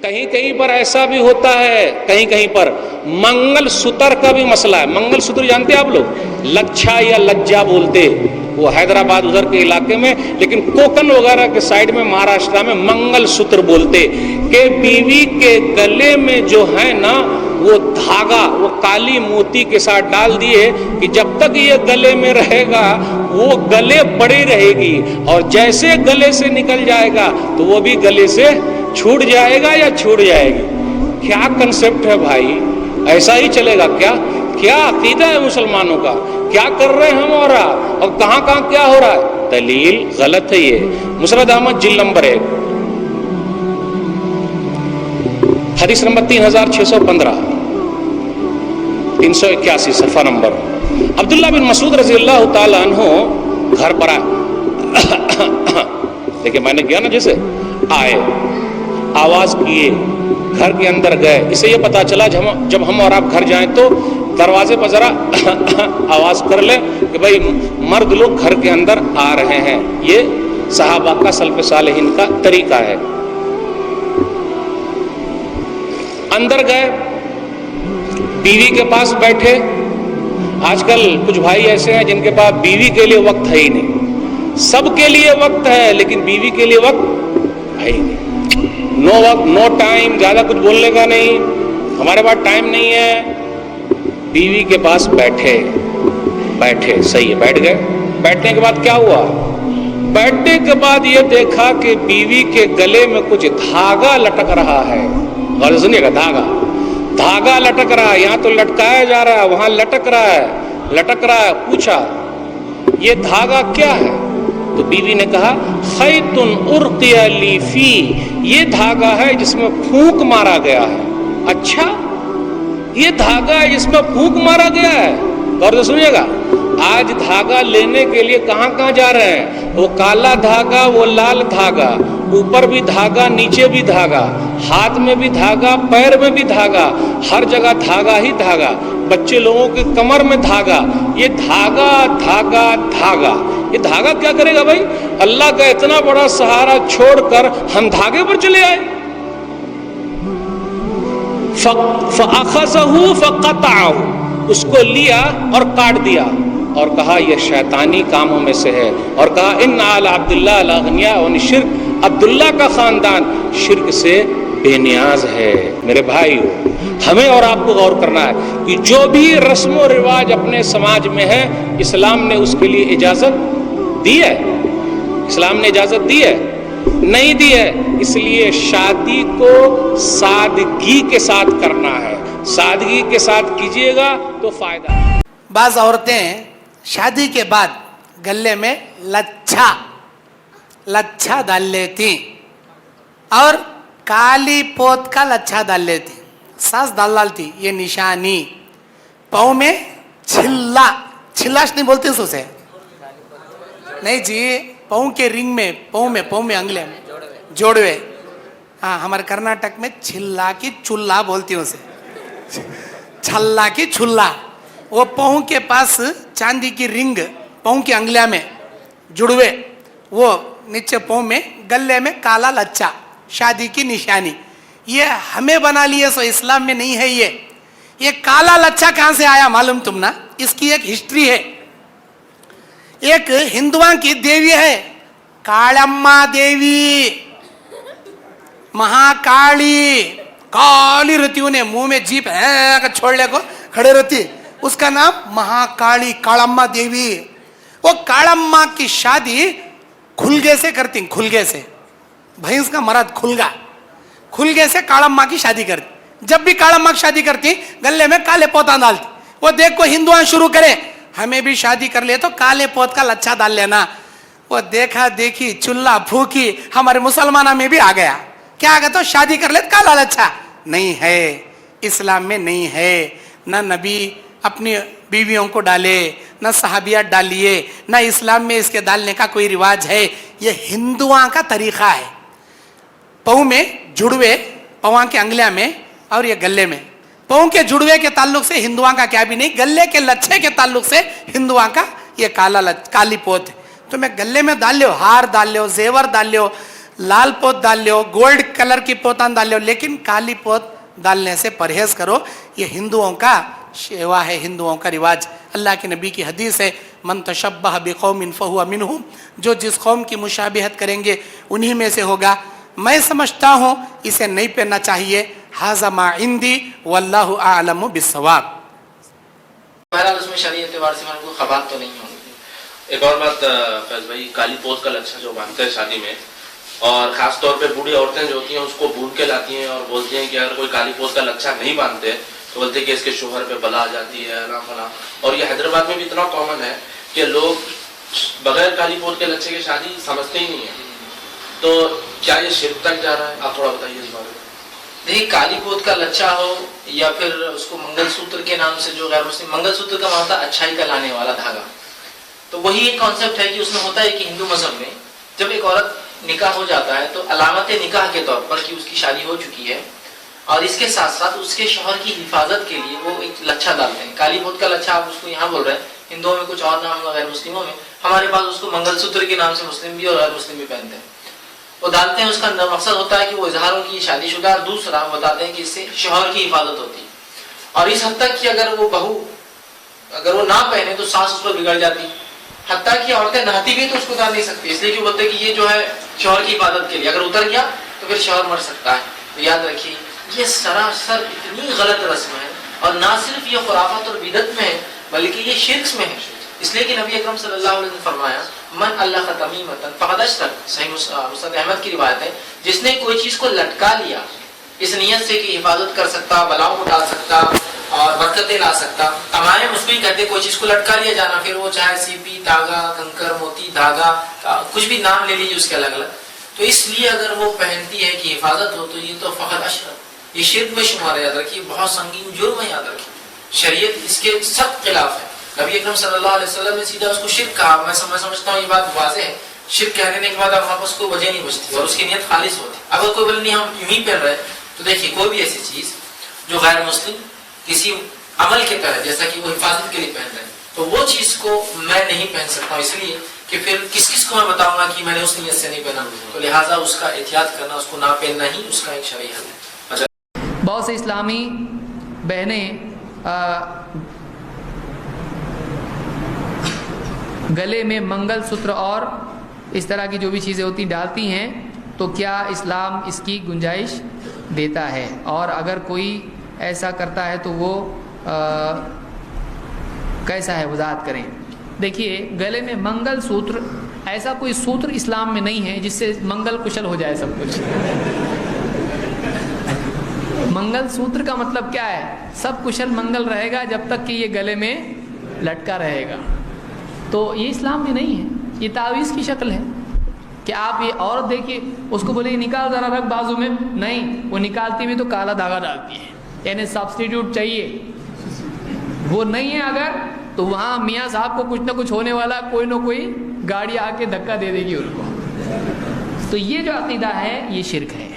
کہیں کہیں پر ایسا بھی ہوتا ہے، کہیں کہیں پر منگل سوتر کا بھی مسئلہ ہے. منگل سوتر جانتے ہیں آپ لوگ؟ لچھا یا لجا بولتے وہ حیدرآباد ادھر کے علاقے میں، لیکن کوکن وغیرہ کے سائڈ میں مہاراشٹرا میں منگل سوتر بولتے کہ بیوی کے گلے میں جو ہے نا وہ دھاگا وہ کالی موتی کے ساتھ ڈال دیے کہ جب تک یہ گلے میں رہے گا وہ گلے پڑی رہے گی، اور جیسے گلے سے نکل جائے گا تو وہ بھی گلے سے چھوٹ جائے گا یا چھوٹ جائے گی. کیا کنسپٹ ہے بھائی؟ ایسا ہی چلے گا کیا؟ کیا عقیدہ ہے مسلمانوں کا؟ کیا کر رہے ہیں ہم اور کہاں کہاں کیا ہو رہا ہے؟ دلیل غلط ہے. یہ مسرد احمد جلد نمبر 1 حدیث نمبر 3615 381 صفحہ نمبر. عبداللہ بن مسعود رضی اللہ تعالیٰ عنہ گھر پر آئے. دیکھیں میں نے کیا نا، جیسے آئے آواز کیے گھر کے اندر گئے. اسے یہ پتا چلا جب ہم اور آپ گھر جائیں تو دروازے پر ذرا آواز کر لیں کہ بھائی مرد لوگ گھر کے اندر آ رہے ہیں. یہ صحابہ کا سلف صالحین کا طریقہ ہے. اندر گئے، بیوی کے پاس بیٹھے. آج کل کچھ بھائی ایسے ہیں جن کے پاس بیوی کے لیے وقت ہے ہی نہیں. سب کے لیے وقت ہے لیکن بیوی کے لیے وقت ہے ہی نہیں. نو وقت، نو ٹائم، زیادہ کچھ بولنے کا نہیں، ہمارے پاس ٹائم نہیں ہے. بیوی کے پاس بیٹھے صحیح ہے، بیٹھ گئے. بیٹھنے کے بعد کیا ہوا؟ بیٹھنے کے بعد یہ دیکھا کہ بیوی کے گلے میں کچھ دھاگا لٹک رہا ہے. غور سے سنیے گا، دھاگا لٹک رہا ہے. یہاں تو لٹکایا جا رہا ہے، وہاں لٹک رہا ہے. پوچھا یہ دھاگا کیا ہے؟ تو بیوی نے کہا خیط ارقی لی فی، یہ دھاگا ہے جس میں پھونک مارا گیا ہے. اچھا یہ دھاگا ہے جس میں پھونک مارا گیا ہے. غور سے سنیے گا، آج دھاگا لینے کے لیے کہاں کہاں جا رہے ہیں؟ وہ کالا دھاگا، وہ لال دھاگا، اوپر بھی دھاگا نیچے بھی دھاگا، ہاتھ میں بھی دھاگا پیر میں بھی دھاگا، ہر جگہ دھاگا ہی دھاگا. بچے لوگوں کے کمر میں دھاگا. یہ دھاگا دھاگا دھاگا، یہ دھاگا کیا کرے گا بھائی؟ اللہ کا اتنا بڑا سہارا چھوڑ کر ہم دھاگے پر چلے آئے. فَأَخَذَهُ فَقَطَعَهُ، اس کو لیا اور کاٹ دیا اور کہا یہ شیطانی کاموں میں سے ہے. اور کہا ان آل عبداللہ الاغنیاء عن الشرک، عبداللہ کا خاندان شرک سے بے نیاز ہے. میرے بھائی ہمیں اور آپ کو غور کرنا ہے کہ جو بھی رسم و رواج اپنے سماج میں ہے اسلام نے اس کے لیے اجازت دی ہے؟ اسلام نے اجازت دی ہے؟ نہیں دی ہے. اس لیے شادی کو سادگی کے ساتھ کرنا ہے. سادگی کے ساتھ کیجئے گا تو فائدہ ہے. بعض عورتیں شادی کے بعد گلے میں لچھا ڈال لیتی اور کالی پوت کا لچھا ڈال لیتی. ساس ڈالتی یہ نشانی. پاؤں میں چھلاش نہیں بولتے اسے، نہیں جی، پاؤں کے رنگ میں، پاؤں میں انگلے میں جوڑوے. ہاں ہمارے کرناٹک میں چھلا کی چولہا بولتی ہوں اسے، چھلا کی چولہا. وہ پاؤں کے پاس چاندی کی رنگ پاؤں کی انگلیاں میں جڑوے، وہ نیچے پاؤں میں گلے میں کالا لچا، شادی کی نشانی. یہ ہمیں بنا لیے سو اسلام میں نہیں ہے. یہ کالا لچا کہاں سے آیا معلوم تم نا؟ اس کی ایک ہسٹری ہے. ایک ہندوؤں کی دیوی ہے کالما دیوی، مہاکالی. کالی رہتی، انہیں منہ میں جیپ ہے چھوڑنے کو کھڑے رہتی. اس کا نام مہاکالی، کالما دیوی. وہ کالما کی شادی کھلگے سے کرتی، کھلگے سے، بھینس کا مرد کھلگے سے کالما کی شادی کرتی. جب بھی کالما کی شادی کرتی گلے میں کالے پوتا ڈالتی. وہ دیکھ کو ہندوان شروع کرے ہمیں بھی شادی کر لے تو کالے پوت کا لچھا ڈال لینا. وہ دیکھا دیکھی چولہا پھوکی ہمارے مسلمانوں میں بھی آ گیا. کیا آ گیا تو شادی کر لے کالا لچھا. نہیں ہے، اسلام میں نہیں ہے. نہ نبی اپنی بیویوں کو ڈالے، نہ صحابیات ڈالیے، نہ اسلام میں اس کے ڈالنے کا کوئی رواج ہے. یہ ہندوؤں کا طریقہ ہے. پاؤں میں جڑوے، پاؤں کے انگلیاں میں اور یہ گلے میں. پاؤں کے جڑوے کے تعلق سے ہندوؤں کا کیا بھی نہیں، گلے کے لچھے کے تعلق سے ہندوؤں کا یہ کالی پوت ہے. تو میں گلے میں ڈال لیو، ہار ڈال لیو، زیور ڈال لیو، लाल पोत डाल लो, गोल्ड कलर की पोतान डाल लो, लेकिन काली पोत डालने से परहेज करो। ये हिंदुओं का शेवा है, हिंदुओं का रिवाज। अल्लाह के नबी की हदीस है, मन तशब्बह बिकौमिन फहुवा मिनहुम, जो जिस कौम की मुशाबिहत करेंगे उन्हीं में से होगा। मैं समझता हूँ इसे नहीं पहनना चाहिए। हाज़ा मा इंदी वल्लाहु आलमु बिस्सवाब। बहरहाल उसमें शरई एतबार से हमारे को खबात तो नहीं होंगी। एक और बात फैज भाई, काली पोत का लच्छा जो बांधते हैं शादी में, और खास तौर पे बूढ़ी औरतें जो होती हैं उसको भून के लाती हैं और बोलती हैं कि अगर कोई काली पोत का लच्छा नहीं बांधते तो बोलते हैं कि इसके शोहर पे बला आ जाती है ना फला। और ये हैदराबाद में भी इतना कॉमन है कि लोग बगैर काली पोत के लच्छे की शादी समझते ही नहीं है। तो क्या ये शिर्क तक जा रहा है? आप थोड़ा बताइए इस बारे में। देखिए, काली पोत का लच्छा हो या फिर उसको मंगलसूत्र के नाम से, जो गैर मुस्लिम, मंगलसूत्र का मतलब अच्छाई का लाने वाला धागा, तो वही एक कॉन्सेप्ट है कि उसमें होता है कि हिंदू मजहब में जब एक औरत निकाह हो जाता है तो अलामत निकाह के तौर पर कि उसकी शादी हो चुकी है, और इसके साथ साथ उसके शौहर की हिफाजत के लिए वो एक लच्छा डालते हैं। काली पोत का लच्छा आप उसको यहाँ बोल रहे हैं, हिंदुओं में कुछ और नाम होगा, गैर मुस्लिमों में, हमारे पास उसको मंगलसूत्र के नाम से मुस्लिम भी और गैर मुस्लिम भी पहनते हैं। वो डालते हैं, उसका मकसद होता है कि वो इजहार की शादीशुदा, और दूसरा बताते हैं कि इससे शौहर की हिफाजत होती है। और इस हद तक कि अगर वो बहू अगर वो ना पहने तो सास उस पर बिगड़ जाती, हत्ता कि औरतें नहाती भी तो उसको डाल नहीं सकती, इसलिए कि बोलते हैं कि ये जो है शौहर की हिफाजत के लिए, अगर उतर गया तो फिर शौहर मर सकता है। तो याद रखिए, ये सरासर इतनी गलत रस्म है, और ना सिर्फ ये खुराफत और बिदत में है बल्कि ये शिर्क में है। इसलिए कि नबी अकरम सल्लल्लाहु अलैहि वसल्लम ने फरमाया, मन अल्लाह तमीमतन फक़द अशरक, सही मुस्नद अहमद की रिवायत है, जिसने कोई चीज को लटका लिया इस नियत से कि हिफाजत कर सकता, बलाओं को डाल सकता और बरकतें ला सकता। तमाम मुस्लिम कहते कोई चीज को लटका लिया जाना, फिर वो चाहे सीपी, धागा, कंकर, मोती, धागा, कुछ भी नाम ले लीजिए उसके अलग अलग, तो इसलिए अगर वो पहनती है कि हिफाजत हो तो ये तो फक़द अशरक, ये शिर्क में शुमार है। याद रखिए, बहुत संगीन जुर्म है। याद रखिए, शरीयत इसके सख्त खिलाफ है। नबी अकरम सल्लल्लाहु अलैहि वसल्लम ने सीधा उसको शिर्क कहा। मैं समझता हूँ ये बात वाज़ेह है। शिर्क कहने के बाद अब वहाँ पर उसको वजह नहीं बचती और उसकी नियत खालिस होती। अगर कोई बोले नहीं हम यूं ही पहन रहे, तो देखिए कोई भी ऐसी चीज जो गैर मुस्लिम किसी अमल के तहत, जैसा कि वो हिफाजत के लिए पहन रहे हैं, तो वो चीज को मैं नहीं पहन सकता हूँ, इसलिए कि फिर किस किस को मैं बताऊंगा कि मैंने उस नियत से नहीं पहना। तो लिहाजा उसका एहतियात करना, उसको ना पहनना ही उसका एक शरई हल है। बहुत से इस्लामी बहनें गले में मंगलसूत्र और इस तरह की जो भी चीज़ें होती डालती हैं, तो क्या इस्लाम इसकी गुंजाइश देता है? और अगर कोई ऐसा करता है तो वो कैसा है, वजाहत करें। देखिए, गले में मंगलसूत्र, ऐसा कोई सूत्र इस्लाम में नहीं है जिससे मंगल कुशल हो जाए सब कुछ। मंगलसूत्र का मतलब क्या है? सब कुशल मंगल रहेगा जब तक कि ये गले में लटका रहेगा। तो ये इस्लाम में नहीं है, ये तावीज़ की शक्ल है कि आप ये औरत देखिए, उसको बोले निकाल जरा रख बाजू में, नहीं, वो निकालती भी तो काला धागा डालती है, यानी सब्स्टिट्यूट चाहिए। वो नहीं है अगर, तो वहाँ मियाँ साहब को कुछ ना कुछ होने वाला, कोई ना कोई गाड़ी आके धक्का दे देगी उनको। तो ये जो अकीदा है ये शिर्क है।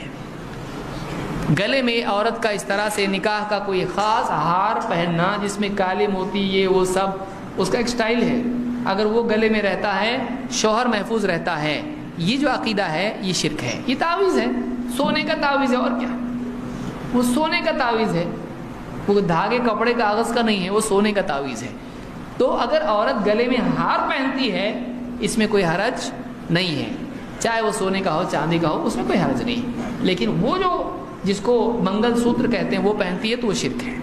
गले में औरत का इस तरह से निकाह का कोई ख़ास हार पहनना जिसमें काले मोती ये वो सब, उसका एक स्टाइल है। अगर वो गले में रहता है, शौहर महफूज रहता है, ये जो अकीदा है ये शिर्क है। ये तावीज़ है, सोने का तावीज़ है, और क्या, वो सोने का तावीज़ है, वो धागे कपड़े कागज़ का नहीं है, वो सोने का तावीज़ है। तो अगर औरत गले में हार पहनती है इसमें कोई हरज नहीं है, चाहे वो सोने का हो चांदी का हो, उसमें कोई हरज नहीं। लेकिन वो जो जिसको मंगलसूत्र कहते हैं वो पहनती है तो वो शिर्क है।